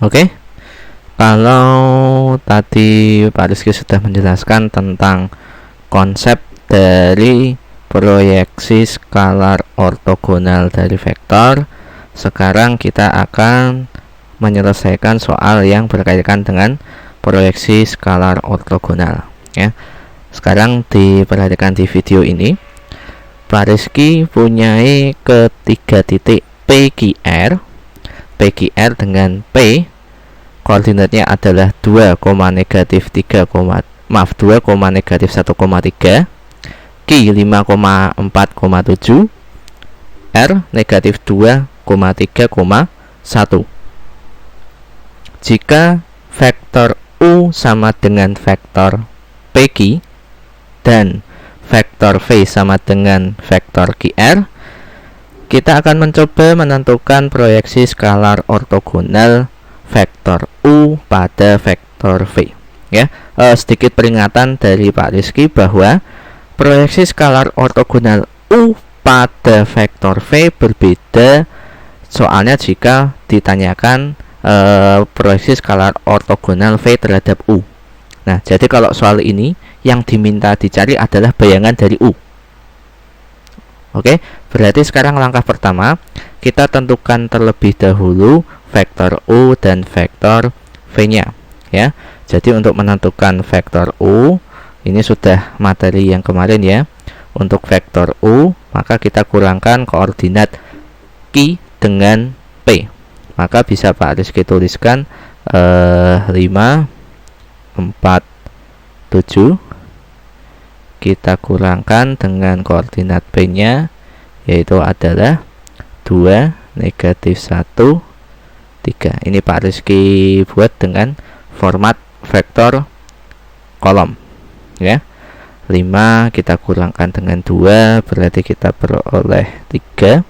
Oke, kalau tadi Pak Rizky sudah menjelaskan tentang konsep dari proyeksi skalar ortogonal dari vektor, sekarang kita akan menyelesaikan soal yang berkaitan dengan proyeksi skalar ortogonal ya. Sekarang diperhatikan di video ini, Pak Rizky punyai ketiga titik PQR dengan P koordinatnya adalah 2, negatif 3, 2, negatif 1,3, Q 5,4,7, R negatif 2,3,1. Jika vektor U sama dengan vektor PQ dan vektor V sama dengan vektor QR, kita akan mencoba menentukan proyeksi skalar ortogonal vektor U pada vektor V ya. Sedikit peringatan dari Pak Rizky bahwa proyeksi skalar ortogonal U pada vektor V berbeda soalnya jika ditanyakan proyeksi skalar ortogonal V terhadap U. Nah, jadi kalau soal ini yang diminta dicari adalah bayangan dari U. Oke, berarti sekarang langkah pertama kita tentukan terlebih dahulu vektor U dan vektor V-nya ya. Jadi untuk menentukan vektor U, ini sudah materi yang kemarin ya. Untuk vektor U, maka kita kurangkan koordinat Q dengan P. Maka bisa Pak Rizky tuliskan 5, 4, 7. Kita kurangkan dengan koordinat P-nya, yaitu adalah 2, negatif 1, 3. Ini Pak Rizky buat dengan format vektor kolom ya. 5 kita kurangkan dengan 2, berarti kita peroleh 3.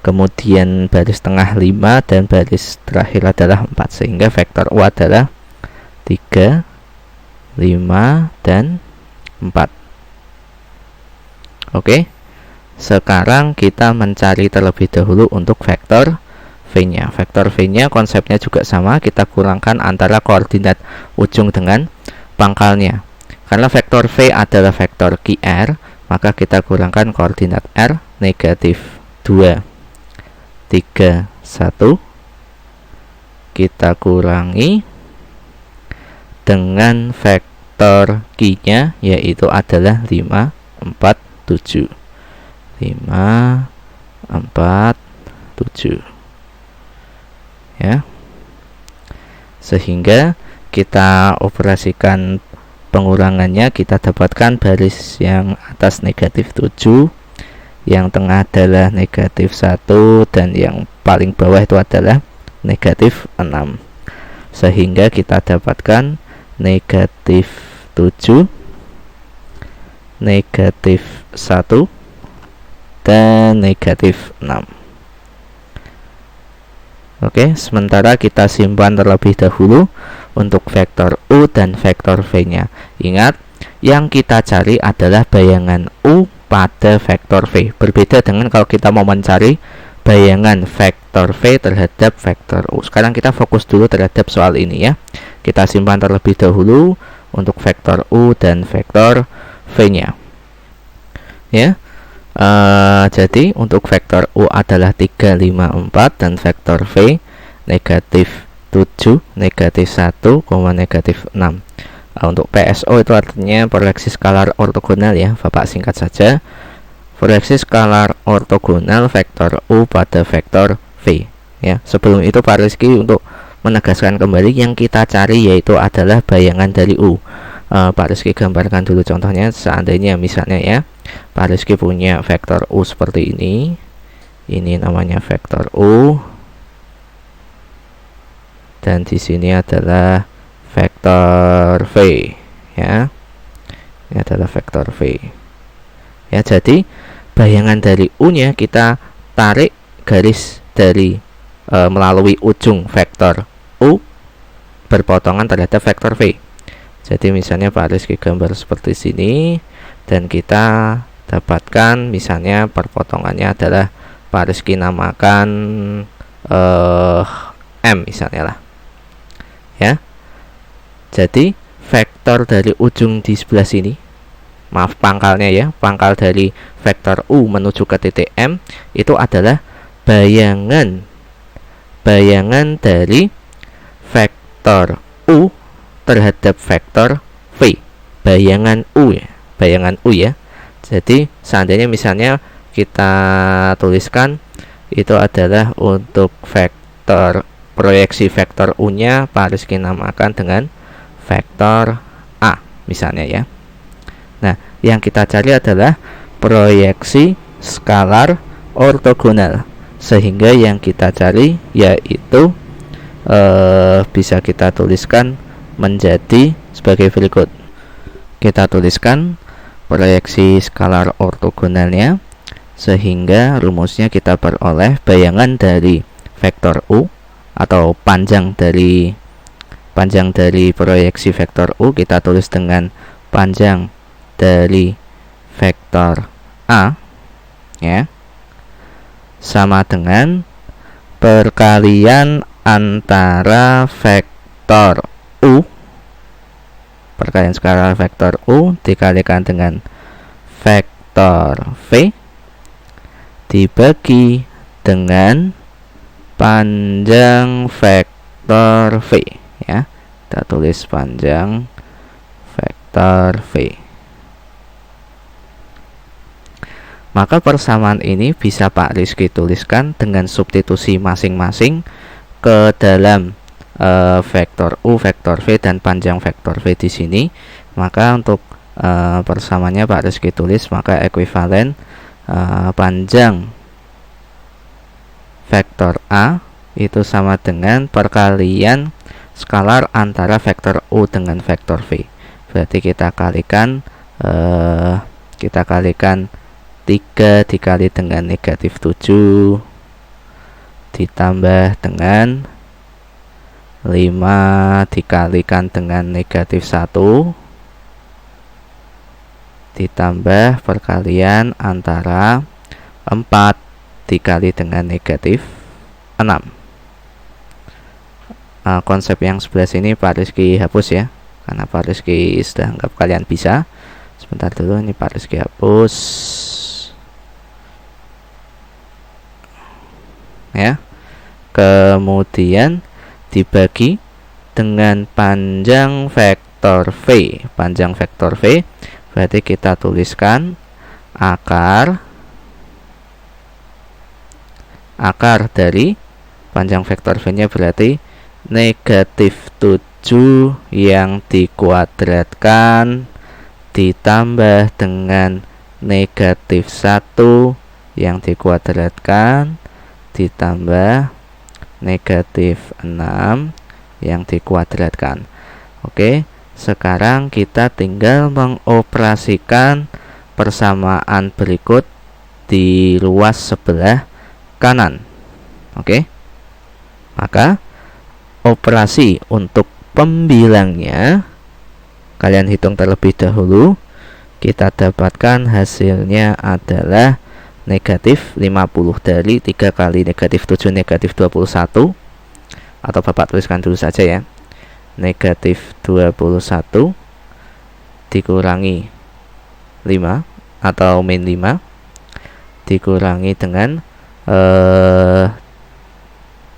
Kemudian baris tengah 5 dan baris terakhir adalah 4, sehingga vektor U adalah 3, 5, dan 4. Oke, sekarang kita mencari terlebih dahulu untuk vektor V-nya. Vektor V-nya konsepnya juga sama, kita kurangkan antara koordinat ujung dengan pangkalnya. Karena vektor V adalah vektor QR, maka kita kurangkan koordinat R, negatif 2, 3, 1. Kita kurangi dengan vektor Q-nya, yaitu adalah 5, 4, 7. 5, 4, 7 ya. Sehingga kita operasikan pengurangannya, kita dapatkan baris yang atas negatif 7, yang tengah adalah negatif 1, dan yang paling bawah itu adalah negatif 6. Sehingga kita dapatkan negatif 7, negatif 1, dan negatif 6. Oke, sementara kita simpan terlebih dahulu untuk vektor U dan vektor V-nya. Ingat, yang kita cari adalah bayangan U pada vektor V. Berbeda dengan kalau kita mau mencari bayangan vektor V terhadap vektor U. Sekarang kita fokus dulu terhadap soal ini ya. Kita simpan terlebih dahulu untuk vektor U dan vektor V-nya. Ya. Jadi untuk vektor U adalah 3, 5, 4 dan vektor V negatif 7, negatif 1, negatif 6. Untuk PSO itu artinya proyeksi skalar ortogonal ya, Bapak singkat saja. Proyeksi skalar ortogonal vektor U pada vektor V ya. Sebelum itu Pak Rizky untuk menegaskan kembali yang kita cari yaitu adalah bayangan dari U. Pak Rizky gambarkan dulu contohnya. Seandainya misalnya ya, Pak Rizky punya vektor U seperti ini. Ini namanya vektor U. Dan di sini adalah vektor V ya. Ini adalah vektor V. Ya, jadi bayangan dari U-nya kita tarik garis dari melalui ujung vektor U berpotongan terhadap vektor V. Jadi misalnya Pak Rizky gambar seperti sini, dan kita dapatkan misalnya perpotongannya adalah Pak Rizky namakan M misalnya lah ya. Jadi vektor dari ujung di sebelah sini, maaf pangkalnya ya, pangkal dari vektor U menuju ke titik M itu adalah bayangan dari vektor U terhadap vektor V. Bayangan U ya. Jadi seandainya misalnya kita tuliskan itu adalah untuk vektor proyeksi vektor U-nya Pak Rizky namakan dengan vektor A misalnya ya. Nah, yang kita cari adalah proyeksi skalar ortogonal, sehingga yang kita cari yaitu bisa kita tuliskan menjadi sebagai berikut. Kita tuliskan proyeksi skalar ortogonalnya, sehingga rumusnya kita peroleh bayangan dari vektor U atau panjang dari proyeksi vektor U kita tulis dengan panjang dari vektor A ya, sama dengan perkalian antara vektor U, perkalian skalar vektor U dikalikan dengan vektor V dibagi dengan panjang vektor V ya. Kita tulis panjang vektor V. Maka persamaan ini bisa Pak Rizky tuliskan dengan substitusi masing-masing ke dalam vektor U, vektor V, dan panjang vektor V di sini. Maka untuk persamaannya Pak Rizky tulis, maka ekuivalen panjang vektor A itu sama dengan perkalian skalar antara vektor U dengan vektor V. Berarti kita kalikan 3 dikali dengan negatif 7 ditambah dengan 5 dikalikan dengan negatif 1 ditambah perkalian antara 4 dikali dengan negatif 6. Konsep yang sebelah sini Pak Rizky hapus ya, karena Pak Rizky sudah anggap kalian bisa. Sebentar dulu, ini Pak Rizky hapus ya. Kemudian dibagi dengan panjang vektor V. Panjang vektor V berarti kita tuliskan akar dari panjang vektor V-nya berarti negatif 7 yang dikuadratkan ditambah dengan negatif 1 yang dikuadratkan ditambah negatif 6 yang dikuadratkan. Oke, sekarang kita tinggal mengoperasikan persamaan berikut di ruas sebelah kanan. Oke, maka operasi untuk pembilangnya kalian hitung terlebih dahulu. Kita dapatkan hasilnya adalah negatif 50 dari 3 kali negatif 7 negatif 21, atau Bapak tuliskan dulu saja ya, negatif 21 dikurangi 5 atau min 5 dikurangi dengan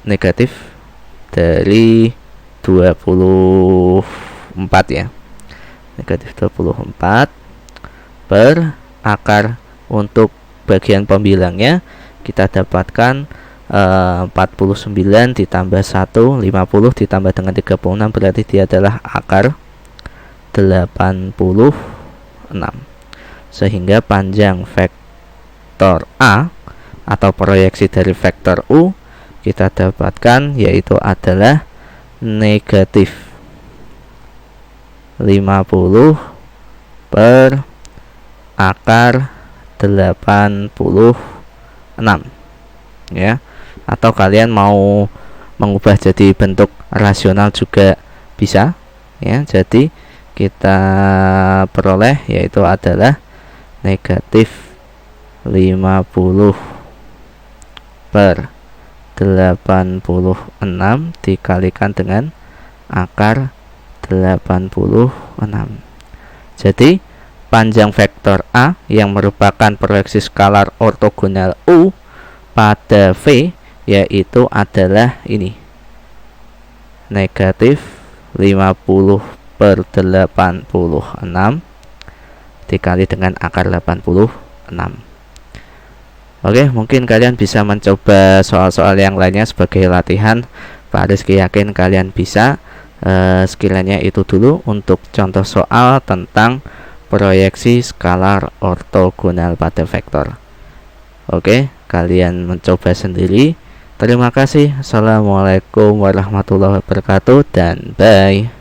negatif dari 24 ya, negatif 24 per akar. Untuk bagian pembilangnya kita dapatkan 49 ditambah 1 50 ditambah dengan 36 berarti dia adalah akar 86. Sehingga panjang vektor A atau proyeksi dari vektor U kita dapatkan yaitu adalah negatif 50 per akar 86 ya. Atau kalian mau mengubah jadi bentuk rasional juga bisa ya. Jadi kita peroleh yaitu adalah negatif 50 per 86 dikalikan dengan akar 86. Jadi panjang vektor A yang merupakan proyeksi skalar ortogonal U pada V yaitu adalah ini, negatif 50/86 dikali dengan akar 86. Oke, mungkin kalian bisa mencoba soal-soal yang lainnya sebagai latihan. Pak Rizky yakin kalian bisa. Sekiranya itu dulu untuk contoh soal tentang proyeksi skalar ortogonal pada vektor. Oke, kalian mencoba sendiri. Terima kasih. Assalamualaikum warahmatullahi wabarakatuh dan bye.